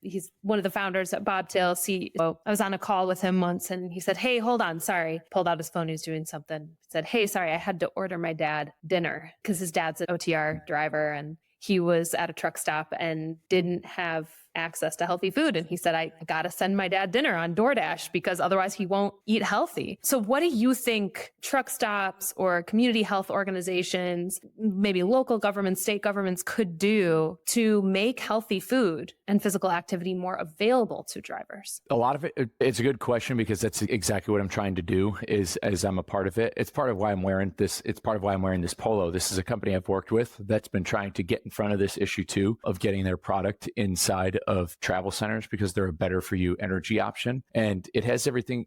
he's one of the founders at Bobtail CEO. I was on a call with him once, and he said, "Hey, hold on. Sorry." Pulled out his phone. He was doing something. He said, "Hey, sorry. I had to order my dad dinner," because his dad's an OTR driver, and he was at a truck stop and didn't have access to healthy food. And he said, I got to send my dad dinner on DoorDash because otherwise he won't eat healthy. So what do you think truck stops or community health organizations, maybe local governments, state governments could do to make healthy food and physical activity more available to drivers? A lot of it's a good question, because that's exactly what I'm trying to do as I'm a part of it. It's part of why I'm wearing this. It's part of why I'm wearing this polo. This is a company I've worked with that's been trying to get in front of this issue too, of getting their product inside of travel centers, because they're a better for you energy option. And it has everything.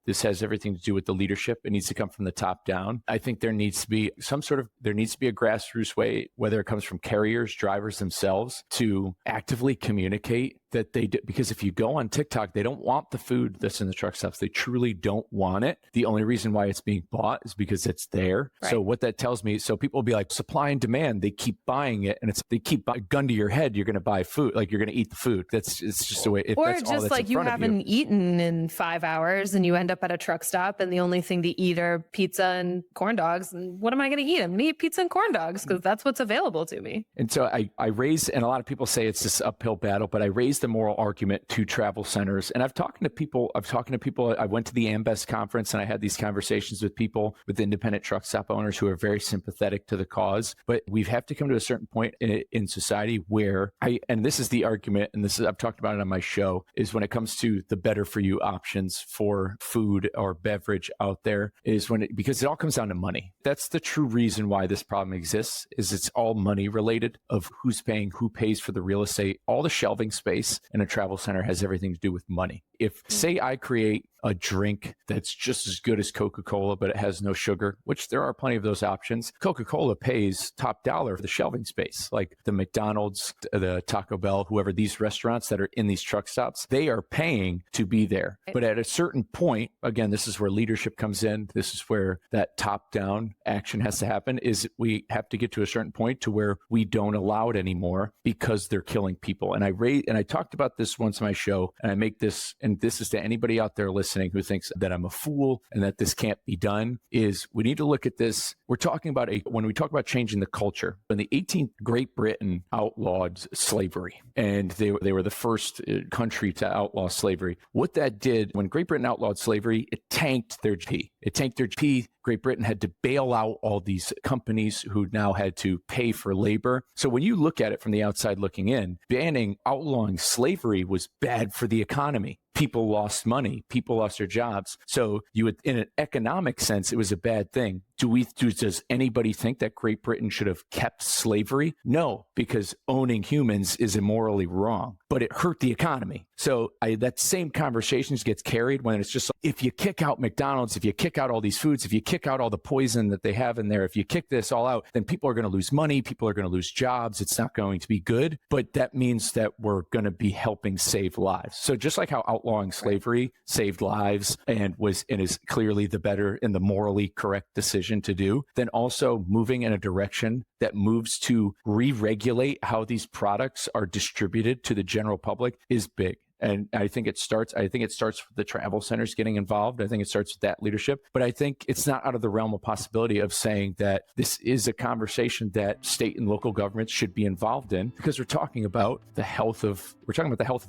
This has everything to do with the leadership. It needs to come from the top down. I think there needs to be a grassroots way, whether it comes from carriers, drivers themselves, to actively communicate that they do. Because if you go on TikTok, they don't want the food that's in the truck stops. They truly don't want it. The only reason why it's being bought is because it's there. Right. So what that tells me, so people will be like, supply and demand, they keep buying it, and they keep gun to your head, you're going to buy food, like you're going to eat the food. It's just the way it, or that's just all that's like you haven't eaten in 5 hours and you end up at a truck stop and the only thing to eat are pizza and corn dogs. And what am I going to eat? I'm going to eat pizza and corn dogs because that's what's available to me. And so I raise, and a lot of people say it's this uphill battle, but I raise the moral argument to travel centers. And I've talked to people. I went to the AMBEST conference and I had these conversations with people, with independent truck stop owners who are very sympathetic to the cause. But we have to come to a certain point in society where and this is the argument, and I've talked about it on my show, is when it comes to the better for you options for food or beverage out there, because it all comes down to money. That's the true reason why this problem exists, is it's all money related, of who's paying, who pays for the real estate. All the shelving space in a travel center has everything to do with money. If, say, I create a drink that's just as good as Coca-Cola, but it has no sugar, which there are plenty of those options, Coca-Cola pays top dollar for the shelving space. Like the McDonald's, the Taco Bell, whoever, these restaurants that are in these truck stops, they are paying to be there. But at a certain point, again, this is where leadership comes in. This is where that top-down action has to happen, is we have to get to a certain point to where we don't allow it anymore because they're killing people. And I talked about this once on my show, and I make this, and this is to anybody out there listening who thinks that I'm a fool and that this can't be done, is we need to look at this. We're talking about when we talk about changing the culture. In the 18th, Great Britain outlawed slavery, and they were the first country to outlaw slavery. What that did, when Great Britain outlawed slavery, it tanked their GDP. Great Britain had to bail out all these companies who now had to pay for labor. So when you look at it from the outside looking in, outlawing slavery was bad for the economy. People lost money. People lost their jobs. So in an economic sense, it was a bad thing. Does anybody think that Great Britain should have kept slavery? No, because owning humans is immorally wrong, but it hurt the economy. So that same conversation gets carried when it's just like, if you kick out McDonald's, if you kick out all these foods, if you kick out all the poison that they have in there, if you kick this all out, then people are going to lose money, people are going to lose jobs. It's not going to be good, but that means that we're going to be helping save lives. So just like how outlawing slavery saved lives and is clearly the better and the morally correct decision to do, then also moving in a direction that moves to re-regulate how these products are distributed to the general public is big. And I think it starts with the travel centers getting involved. I think it starts with that leadership. But I think it's not out of the realm of possibility of saying that this is a conversation that state and local governments should be involved in, because we're talking about the health of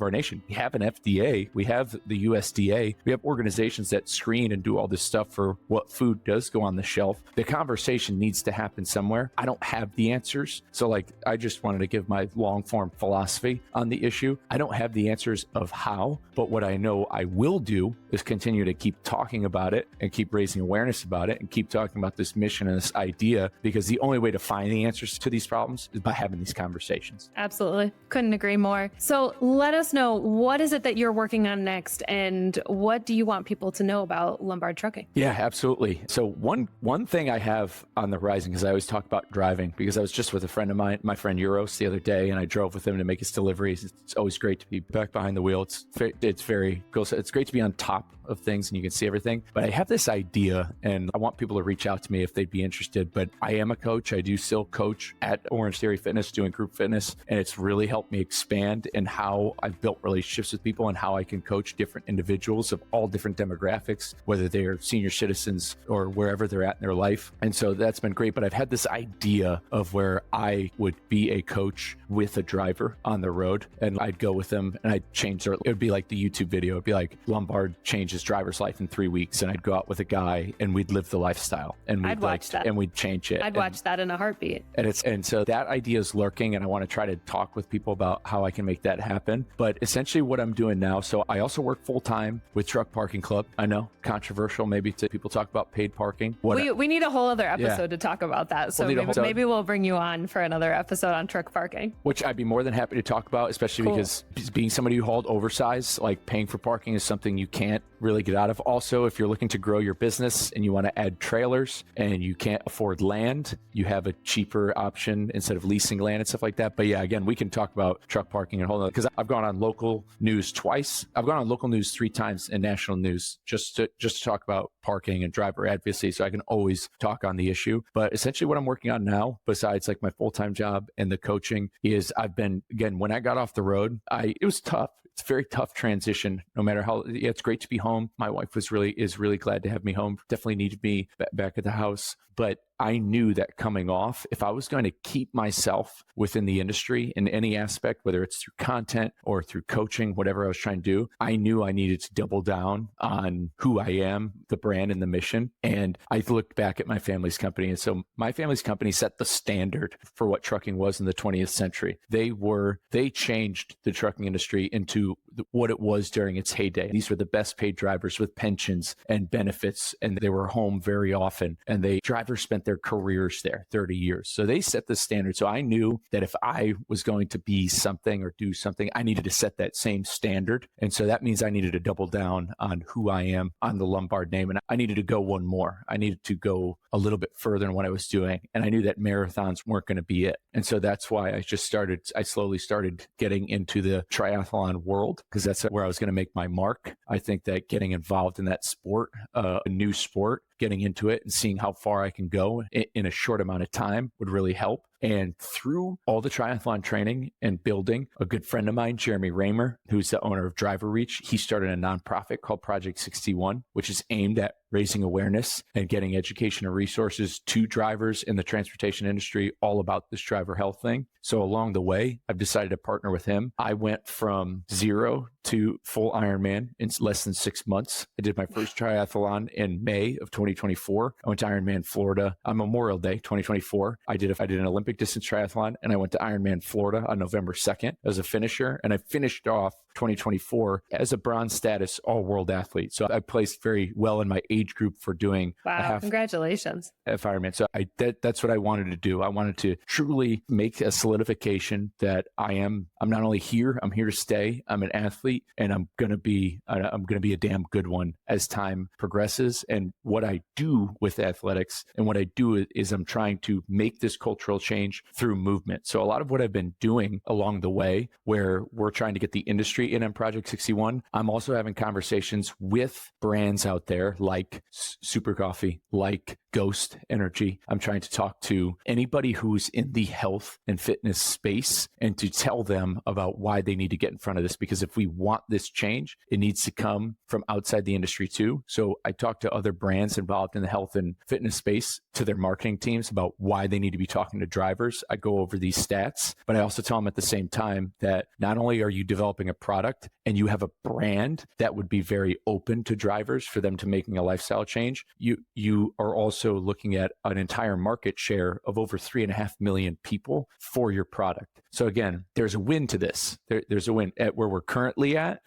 our nation. We have an FDA, we have the USDA, we have organizations that screen and do all this stuff for what food does go on the shelf. The conversation needs to happen somewhere. I don't have the answers. So I just wanted to give my long form philosophy on the issue. I don't have the answers of how, but what I know I will do is continue to keep talking about it and keep raising awareness about it and keep talking about this mission and this idea, because the only way to find the answers to these problems is by having these conversations. Absolutely. Couldn't agree more. So let us know, what is it that you're working on next, and what do you want people to know about Lombard Trucking? Yeah, absolutely. So one thing I have on the horizon, because I always talk about driving, because I was just with a friend of mine, my friend Euros, the other day, and I drove with him to make his deliveries. It's always great to be back behind the wheel. It's very cool. So it's great to be on top of things and you can see everything. But I have this idea, and I want people to reach out to me if they'd be interested. But I am a coach. I do still coach at Orange Theory Fitness, doing group fitness, and it's really helped me expand in how I've built relationships with people and how I can coach different individuals of all different demographics, whether they are senior citizens or wherever they're at in their life. And so that's been great. But I've had this idea of where I would be a coach with a driver on the road, and I'd go with them and I'd change their, it would be like the YouTube video. It'd be like Lombard changed his driver's life in 3 weeks, and I'd go out with a guy and we'd live the lifestyle, and I'd watch that, and we'd change it. I'd watch that in a heartbeat. And so that idea is lurking, and I want to try to talk with people about how I can make that happen. But essentially what I'm doing now, so I also work full time with Truck Parking Club. I know, controversial maybe to people talk about paid parking. We need a whole other episode to talk about that. So maybe we'll bring you on for another episode on truck parking, which I'd be more than happy to talk about, especially because being somebody who hauled oversized, like paying for parking is something you can't really get out of. Also, if you're looking to grow your business and you want to add trailers and you can't afford land, you have a cheaper option instead of leasing land and stuff like that. But yeah, again, we can talk about truck parking and hold on, because I've gone on local news twice. I've gone on local news 3 times and national news just to talk about parking and driver advocacy. So I can always talk on the issue. But essentially what I'm working on now, besides like my full-time job and the coaching, is I've been, again, when I got off the road, it was tough. It's a very tough transition, no matter how, it's great to be home. My wife is really glad to have me home. Definitely needed me back at the house. But I knew that coming off, if I was going to keep myself within the industry in any aspect, whether it's through content or through coaching, whatever I was trying to do, I knew I needed to double down on who I am, the brand and the mission. And I looked back at my family's company. And so my family's company set the standard for what trucking was in the 20th century. They changed the trucking industry into what it was during its heyday. These were the best paid drivers with pensions and benefits, and they were home very often. And drivers spent their careers there, 30 years. So they set the standard. So I knew that if I was going to be something or do something, I needed to set that same standard. And so that means I needed to double down on who I am, on the Lombard name. And I needed to go one more. I needed to go a little bit further in what I was doing. And I knew that marathons weren't going to be it. And so that's why I slowly started getting into the triathlon world, because that's where I was going to make my mark. I think that getting involved in that sport, a new sport, getting into it and seeing how far I can go in a short amount of time would really help. And through all the triathlon training and building, a good friend of mine, Jeremy Raymer, who's the owner of Driver Reach, he started a nonprofit called Project 61, which is aimed at raising awareness and getting education and resources to drivers in the transportation industry, all about this driver health thing. So along the way, I've decided to partner with him. I went from 0 to full Ironman in less than 6 months. I did my first triathlon in May of 2024. I went to Ironman Florida on Memorial Day 2024. I did an Olympic distance triathlon, and I went to Ironman Florida on November 2nd as a finisher. And I finished off 2024 as a bronze status all-world athlete. So I placed very well in my age age group for doing a Wow. half Congratulations. Ironman. So that's what I wanted to do. I wanted to truly make a solidification that I'm not only here, I'm here to stay. I'm an athlete, and I'm going to be a damn good one as time progresses. And what I do with athletics and what I do is I'm trying to make this cultural change through movement. So a lot of what I've been doing along the way, where we're trying to get the industry in on Project 61, I'm also having conversations with brands out there like Super Coffee, like Ghost Energy. I'm trying to talk to anybody who's in the health and fitness space and to tell them about why they need to get in front of this, because if we want this change, it needs to come from outside the industry too. So I talk to other brands involved in the health and fitness space, to their marketing teams, about why they need to be talking to drivers. I go over these stats, but I also tell them at the same time that not only are you developing a product and you have a brand that would be very open to drivers for them to making a lifestyle change, you are also looking at an entire market share of over 3.5 million people for your product. So again, there's a win to this. There's a win at where we're currently at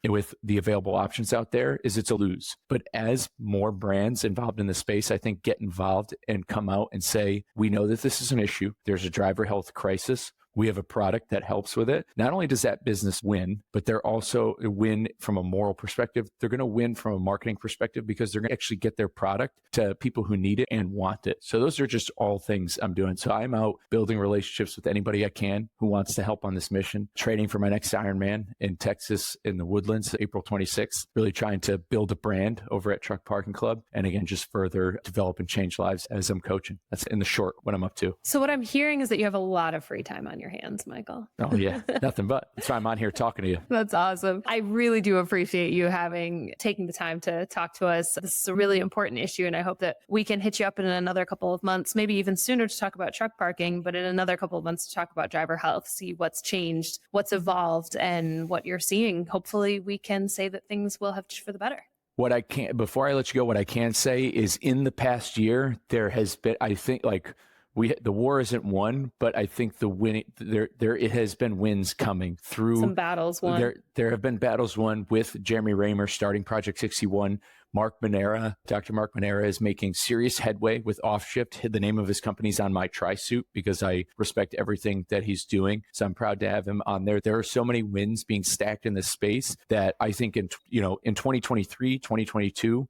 with the available options out there. It's a lose. But as more brands involved in the space, I think, get involved and come out and say, we know that this is an issue. There's a driver health crisis. We have a product that helps with it. Not only does that business win, but they're also win from a moral perspective. They're going to win from a marketing perspective because they're going to actually get their product to people who need it and want it. So those are just all things I'm doing. So I'm out building relationships with anybody I can who wants to help on this mission, training for my next Ironman in Texas in the Woodlands, April 26th, really trying to build a brand over at Truck Parking Club. And again, just further develop and change lives as I'm coaching. That's in the short what I'm up to. So what I'm hearing is that you have a lot of free time on your hands, Michael. Oh yeah, nothing but. That's why I'm on here talking to you. That's awesome. I really do appreciate you taking the time to talk to us. This is a really important issue, and I hope that we can hit you up in another couple of months, maybe even sooner, to talk about truck parking, but in another couple of months to talk about driver health, see what's changed, what's evolved, and what you're seeing. Hopefully we can say that things will have changed for the better. Before I let you go, what I can say is in the past year, there has been, I think, the war isn't won, but I think it has been wins coming through. Some battles won. There have been battles won with Jeremy Raymer starting Project 61. Dr. Mark Manera is making serious headway with Offshift. The name of his company is on my tri-suit because I respect everything that he's doing. So I'm proud to have him on there. There are so many wins being stacked in this space that I think in 2023, 2022,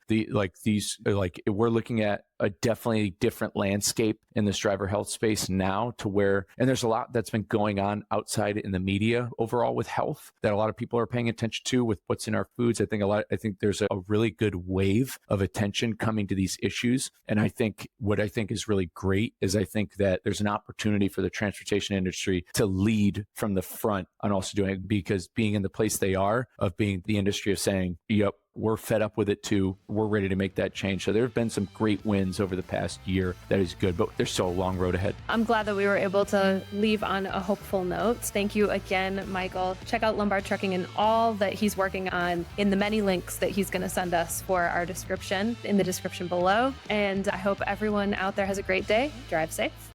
we're looking at a definitely different landscape in this driver health space now, to where, and there's a lot that's been going on outside in the media overall with health that a lot of people are paying attention to with what's in our foods. I think there's a really good wave of attention coming to these issues. And I think what I think is really great is I think that there's an opportunity for the transportation industry to lead from the front on also doing it, because being in the place they are, of being the industry of saying, yep, we're fed up with it too. We're ready to make that change. So there have been some great wins over the past year. That is good, but there's still a long road ahead. I'm glad that we were able to leave on a hopeful note. Thank you again, Michael. Check out Lombard Trucking and all that he's working on in the many links that he's going to send us for our description in the description below. And I hope everyone out there has a great day. Drive safe.